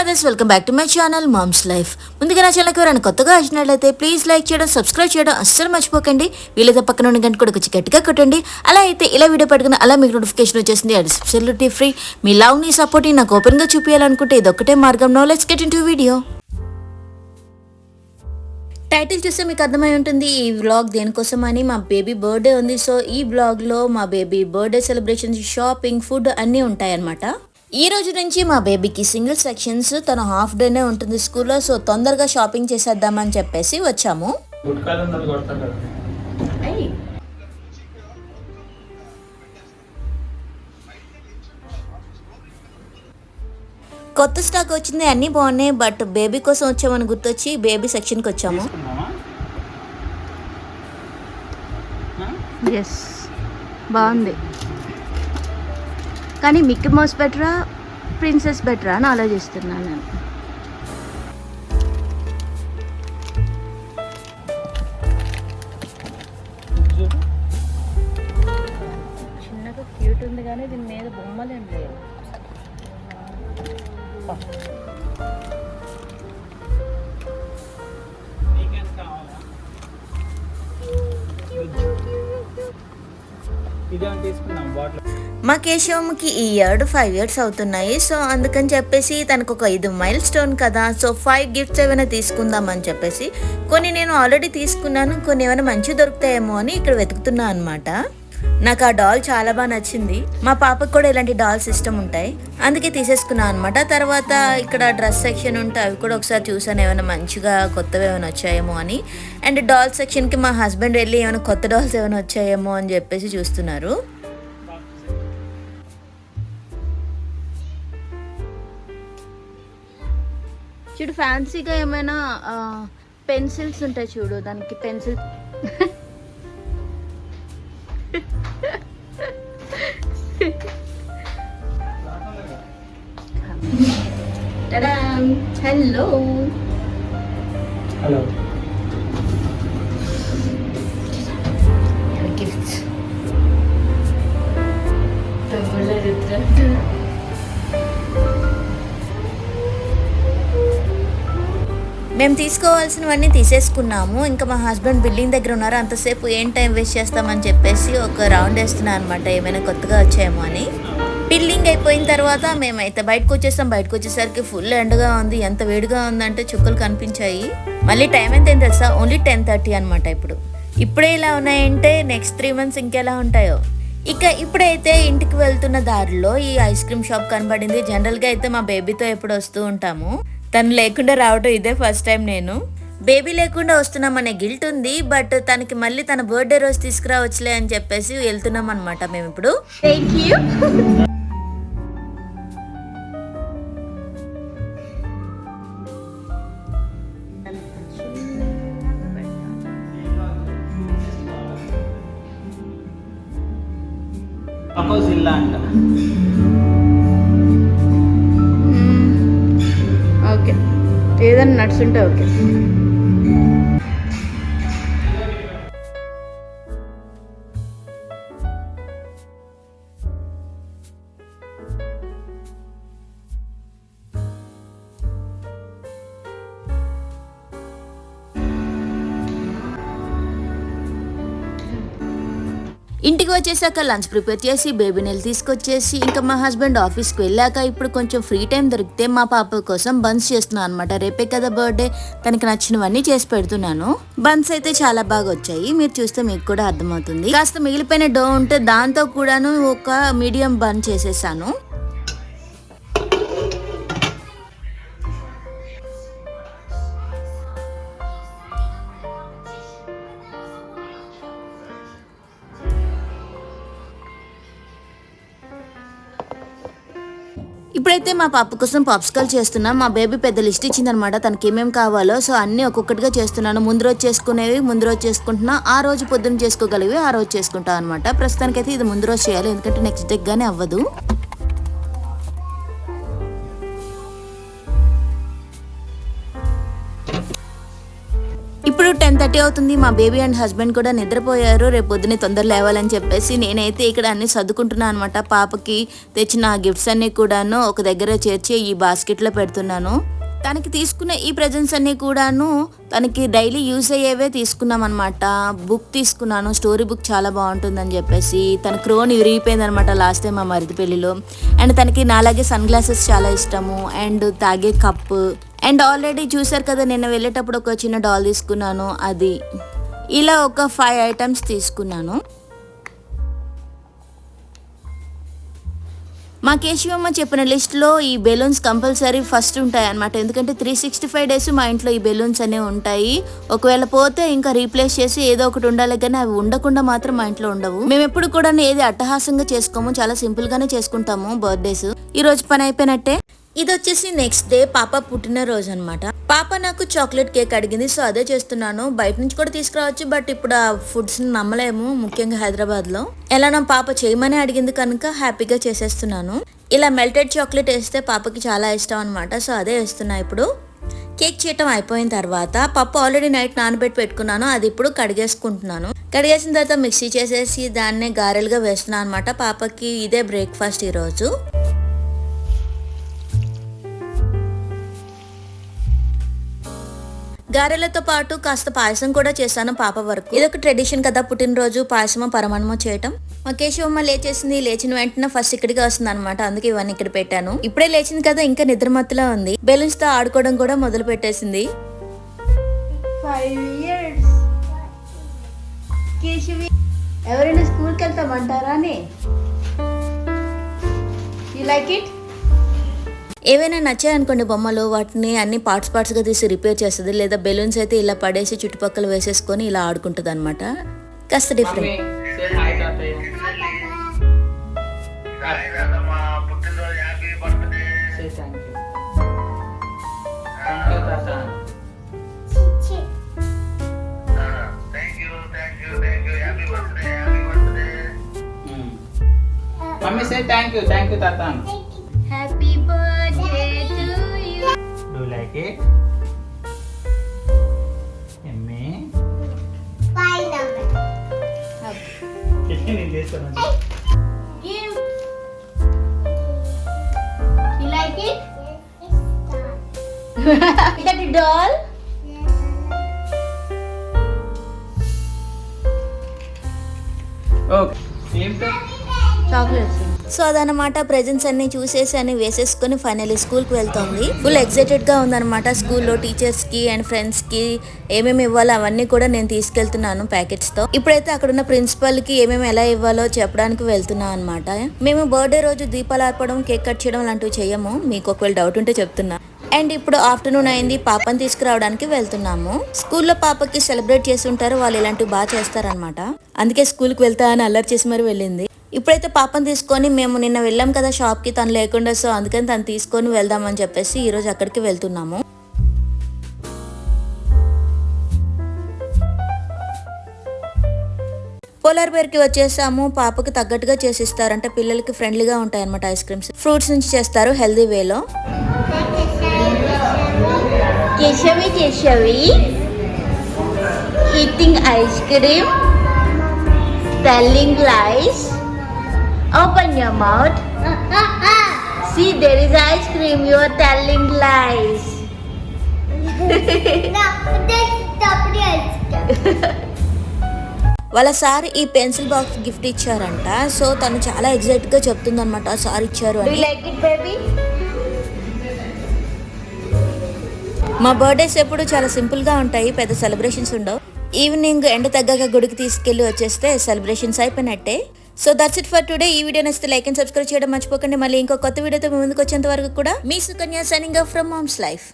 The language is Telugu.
Mothers, welcome back to my channel moms life. ముందుగా నా ఛానల్కి ఎవరైనా కొత్తగా వచ్చినట్లయితే ప్లీజ్ లైక్ చేయడం, సబ్స్క్రైబ్ చేయడం అస్సలు మర్చిపోకండి. వీలైతే పక్కన ఉన్న గంట కూడా కొంచెం గట్టిగా కొట్టండి. అలా అయితే ఇలా వీడియో పెట్టుకుని అలా మీకు నోటిఫికేషన్ వచ్చేసింది. అది అబ్సల్యూట్లీ ఫ్రీ. మీ లవ్ని సపోర్ట్ని నాకు ఓపెన్గా చూపించాలనుకుంటే ఇదొక్కటే మార్గం. No let's get into video. Title చూస్తే మీకు అర్థమై ఉంటుంది ఈ వ్లాగ్ దేనికోసం అని. మా బేబీ బర్త్డే ఉంది. సో ఈ వ్లాగ్లో మా baby birthday celebrations, shopping, food అన్నీ ఉంటాయన్నమాట. ఈ రోజు నుంచి మా బేబీకి సింగిల్ సెక్షన్స్, తను హాఫ్ డేనే ఉంటుంది స్కూల్లో. సో తొందరగా షాపింగ్ చేసేద్దామని చెప్పేసి వచ్చాము. కొత్త స్టాక్ వచ్చింది, అన్నీ బాగున్నాయి. బట్ బేబీ కోసం వచ్చామని గుర్తొచ్చి బేబీ సెక్షన్కి వచ్చాము. ఎస్, బాగుంది. కానీ మిక్కీ మౌస్ బెటరా, ప్రిన్సెస్ బెటరా అని ఆలోచిస్తున్నాను నేను. చిన్నగా క్యూట్ ఉంది కానీ దీని మీద బొమ్మలు ఏం లేవు. మా కేశవమ్కి ఈ ఇయర్ 5 years అవుతున్నాయి. సో అందుకని చెప్పేసి తనకు ఒక 5 milestone కదా. సో 5 gifts ఏమైనా తీసుకుందామని చెప్పేసి కొన్ని నేను ఆల్రెడీ తీసుకున్నాను, కొన్ని ఏమైనా మంచి దొరుకుతాయేమో అని ఇక్కడ వెతుకుతున్నా అనమాట. నాకు ఆ డాల్ చాలా బాగా నచ్చింది. మా పాపకు కూడా ఇలాంటి డాల్స్ ఇష్టం ఉంటాయి, అందుకే తీసేసుకున్నాను అనమాట. తర్వాత ఇక్కడ డ్రెస్ సెక్షన్ ఉంటే అవి కూడా ఒకసారి చూసాను, ఏమైనా మంచిగా కొత్తవి ఏమైనా వచ్చాయేమో అని. అండ్ డాల్ సెక్షన్కి మా హస్బెండ్ వెళ్ళి ఏమైనా కొత్త డాల్స్ ఏమైనా వచ్చాయేమో అని చెప్పేసి చూస్తున్నారు. చూడు, ఫ్యాన్సీగా ఏమైనా పెన్సిల్స్ ఉంటాయి చూడు, దానికి పెన్సిల్ హలో హలో గిఫ్ట్స్. మేము తీసుకోవాల్సినవన్నీ తీసేసుకున్నాము. ఇంకా మా హస్బెండ్ బిల్డింగ్ దగ్గర ఉన్నారు. అంతసేపు ఏం టైం వేస్ట్ చేస్తామని చెప్పేసి ఒక రౌండ్ వేస్తున్నాను అనమాట, ఏమైనా కొత్తగా వచ్చాయేమో అని. బిల్డింగ్ అయిపోయిన తర్వాత మేమైతే బయటకు వచ్చేసాం. బయటకు వచ్చేసరికి ఫుల్ ఎండగా ఉంది. ఎంత వేడిగా ఉందంటే చుక్కలు కనిపించాయి. మళ్ళీ టైం ఎంత ఏం తెలుసా, ఓన్లీ 10:30 అనమాట. ఇప్పుడే ఇలా ఉన్నాయంటే నెక్స్ట్ 3 months ఇంకెలా ఉంటాయో. ఇప్పుడైతే ఇంటికి వెళ్తున్న దారిలో ఈ ఐస్ క్రీమ్ షాప్ కనబడింది. జనరల్గా అయితే మా బేబీతో ఎప్పుడు వస్తూ ఉంటాము, తను లేకుండా రావడం ఇదే ఫస్ట్ టైం. నేను బేబీ లేకుండా వస్తున్నామనే గిల్ట్ ఉంది, బట్ తనకి మళ్ళీ తన బర్త్డే రోజు తీసుకురావచ్చులే అని చెప్పేసి వెళ్తున్నాం అనమాట మేము ఇప్పుడు. Thank you. జిల్లా అంట. ఓకే, ఏదైనా నట్స్ ఉంటే ఓకే. ఇంటికి వచ్చేసాక లంచ్ ప్రిపేర్ చేసి బేబీని తీసుకొచ్చేసి ఇంకా మా హస్బెండ్ ఆఫీస్కి వెళ్ళాక ఇప్పుడు కొంచెం ఫ్రీ టైం దొరికితే మా పాప కోసం బన్స్ చేస్తున్నాను అనమాట. రేపే కదా బర్త్డే, తనకి నచ్చినవన్నీ చేసి పెడుతున్నాను. బన్స్ అయితే చాలా బాగా వచ్చాయి, మీరు చూస్తే మీకు కూడా అర్థమవుతుంది. కాస్త మిగిలిపోయిన డో ఉంటే దాంతో కూడాను ఒక మీడియం బన్ చేసేసాను. ఇప్పుడైతే మా పాప కోసం పాప్స్కాల్ చేస్తున్నాం. మా బేబీ పెద్ద లిస్ట్ ఇచ్చిందనమాట, తనకి ఏమేమి కావాలో. సో అన్నీ ఒక్కొక్కటిగా చేస్తున్నాను. ముందు రోజు చేసుకునేవి ముందు రోజు చేసుకుంటున్నా, ఆ రోజు పొద్దున్న చేసుకోగలివి ఆ రోజు చేసుకుంటాం అనమాట. ప్రస్తుతానికైతే ఇది ముందు రోజు చేయాలి, ఎందుకంటే నెక్స్ట్ డే గానే అవ్వదు. ఇప్పుడు 11:30 అవుతుంది. మా బేబీ అండ్ హస్బెండ్ కూడా నిద్రపోయారు. రేపు పొద్దున్నే తొందర లేవాలని చెప్పేసి నేనైతే ఇక్కడ అన్ని సర్దుకుంటున్నాను అనమాట. పాపకి తెచ్చిన గిఫ్ట్స్ అన్ని కూడాను ఒక దగ్గర చేర్చి ఈ బాస్కెట్లో పెడుతున్నాను. తనకి తీసుకున్న ఈ ప్రజెంట్స్ అన్నీ కూడాను తనకి డైలీ యూజ్ అయ్యేవే తీసుకున్నాం అనమాట. బుక్ తీసుకున్నాను, స్టోరీ బుక్ చాలా బాగుంటుందని చెప్పేసి. తన క్రోన్ విరిగిపోయింది అనమాట లాస్ట్ టైం మా మరిది పెళ్లిలో. అండ్ తనకి నాలాగే సన్ గ్లాసెస్ చాలా ఇష్టము. అండ్ తాగే కప్పు. అండ్ ఆల్రెడీ చూసారు కదా, నిన్న వెళ్ళేటప్పుడు ఒక చిన్న డాల్ తీసుకున్నాను. అది ఇలా ఒక 5 ఐటమ్స్ తీసుకున్నాను. మా కేశవమ్మ చెప్పిన లిస్ట్లో ఈ బెలూన్స్ కంపల్సరీ ఫస్ట్ ఉంటాయి అనమాట. ఎందుకంటే 365 డేస్ మా ఇంట్లో ఈ బెలూన్స్ అనేవి ఉంటాయి. ఒకవేళ పోతే ఇంకా రీప్లేస్ చేసి ఏదో ఒకటి ఉండాలి, కానీ అవి ఉండకుండా మాత్రం మా ఇంట్లో ఉండవు. మేము ఎప్పుడు కూడా ఏది అట్టహాసంగా చేసుకోము, చాలా సింపుల్ గానే చేసుకుంటాము బర్త్డేస్. ఈ రోజు పని అయిపోయినట్టే. ఇది వచ్చేసి నెక్స్ట్ డే పాప పుట్టినరోజు అనమాట. పాప నాకు చాక్లెట్ కేక్ అడిగింది, సో అదే చేస్తున్నాను. బయట నుంచి కూడా తీసుకురావచ్చు, బట్ ఇప్పుడు ఆ ఫుడ్స్ నమ్మలేము, ముఖ్యంగా హైదరాబాద్ లో. ఎలా నా పాప చేయమని అడిగింది కనుక హ్యాపీగా చేసేస్తున్నాను. ఇలా మెల్టెడ్ చాక్లెట్ వేస్తే పాపకి చాలా ఇష్టం అనమాట, సో అదే వేస్తున్నా ఇప్పుడు. కేక్ చేయటం అయిపోయిన తర్వాత పప్పు ఆల్రెడీ నైట్ నానబెట్టి పెట్టుకున్నాను, అది ఇప్పుడు కడిగేసుకుంటున్నాను. కడిగేసిన తర్వాత మిక్సీ చేసేసి దాన్నే గారెలుగా వేస్తున్నాను అనమాట. పాపకి ఇదే బ్రేక్ఫాస్ట్ ఈరోజు. గారెలతో పాటు కాస్త పాయసం కూడా చేశాను పాప వరకు. ఇదొక ట్రెడిషన్ కదా, పుట్టినరోజు పాయసమో పరమాన్నమో చేయటం. మా కేశవమ్మ లేచేసింది. లేచిన వెంటనే ఫస్ట్ ఇక్కడికి వస్తుంది అనమాట, అందుకే ఇవన్నీ ఇక్కడ పెట్టాను. ఇప్పుడే లేచింది కదా, ఇంకా నిద్రమత్తులా ఉంది. బెలూన్స్ తో ఆడుకోవడం కూడా మొదలు పెట్టేసింది. 5 years. కేశవి, ఎవరైనా స్కూల్కి వెళ్తామంటారా? You like it? ఏవైనా నచ్చాయనుకోండి బొమ్మలు, వాటిని అన్ని పార్ట్స్ గా తీసి రిపేర్ చేస్తుంది. లేదా బెలూన్స్ అయితే ఇలా పడేసి చుట్టుపక్కల వేసేసుకొని ఇలా ఆడుకుంటుంది అనమాట. కాస్త different. Mummy say thank you Tata. Happy birthday to you. Do you like it? Yummy. Kitchen in this one. Give. You like it? Is that a doll? Okay. Same to. Chocolates. So అదనమాట. ప్రెజెంట్స్ అన్ని చూసేసి అన్ని వేసేసుకుని ఫైనల్లీ స్కూల్కి వెళ్తుంది. ఫుల్ ఎక్సైటెడ్ గా ఉందన్నమాట. స్కూల్లో టీచర్స్ కి అండ్ ఫ్రెండ్స్ కి ఏమేమి ఇవ్వాలో అవన్నీ కూడా నేను తీసుకెళ్తున్నాను ప్యాకెట్స్ తో. ఇప్పుడైతే అక్కడున్న ప్రిన్సిపల్ కి ఏమేమి ఎలా ఇవ్వాలో చెప్పడానికి వెళ్తున్నాను అనమాట. మేము బర్త్డే రోజు దీపాలు ఆర్పడం, కేక్ కట్ చేయడం లాంటివి చేయము, మీకు ఒకవేళ డౌట్ ఉంటే చెప్తున్నా. అండ్ ఇప్పుడు ఆఫ్టర్నూన్ అయింది, పాపని తీసుకురావడానికి వెళ్తున్నాము. స్కూల్లో పాపకి సెలబ్రేట్ చేసి ఉంటారు, వాళ్ళు ఇలాంటివి బాగా చేస్తారనమాట. అందుకే స్కూల్కి వెళ్తా అని అల్లరి చేసి మరి వెళ్ళింది. ఇప్పుడైతే పాపని తీసుకొని, మేము నిన్న వెళ్ళాం కదా షాప్కి, తను లేకుండా, సో అందుకని తను తీసుకొని వెళ్దామని చెప్పేసి ఈరోజు అక్కడికి వెళ్తున్నాము. పోలార్ బేర్ కి వచ్చేసాము. పాపకి తగ్గట్టుగా చేసిస్తారు, అంటే పిల్లలకి ఫ్రెండ్లీగా ఉంటాయి అనమాట. ఐస్ క్రీమ్స్ ఫ్రూట్స్ నుంచి చేస్తారు హెల్దీ వేలో. Keshavi eating ice cream, telling lies. Open your mouth. See, there is ice cream. You are telling lies. No, stop it. వాళ్ళ సార్ ఈ పెన్సిల్ బాక్స్ గిఫ్ట్ ఇచ్చారంట, సో తను చాలా ఎగ్జైట్ గా చెప్తుంది అనమాట సార్ ఇచ్చారు Do అని. you like it, baby? మా బర్త్డేస్ ఎప్పుడు చాలా సింపుల్ గా ఉంటాయి, పెద్ద సెలబ్రేషన్స్ ఉండవు. ఈవినింగ్ ఎండ తగ్గాక గుడికి తీసుకెళ్లి వచ్చేస్తే సెలబ్రేషన్స్ అయిపోయినట్టే. So that's it for today. ఈ వీడియో నచ్చితే లైక్ అండ్ సబ్స్క్రైబ్ చేయడం మర్చిపోకండి. మళ్ళీ ఇంకో కొత్త వీడియోతో మీ ముందుకు వచ్చేంత వరకు కూడా మీ Sukanya signing off from mom's life.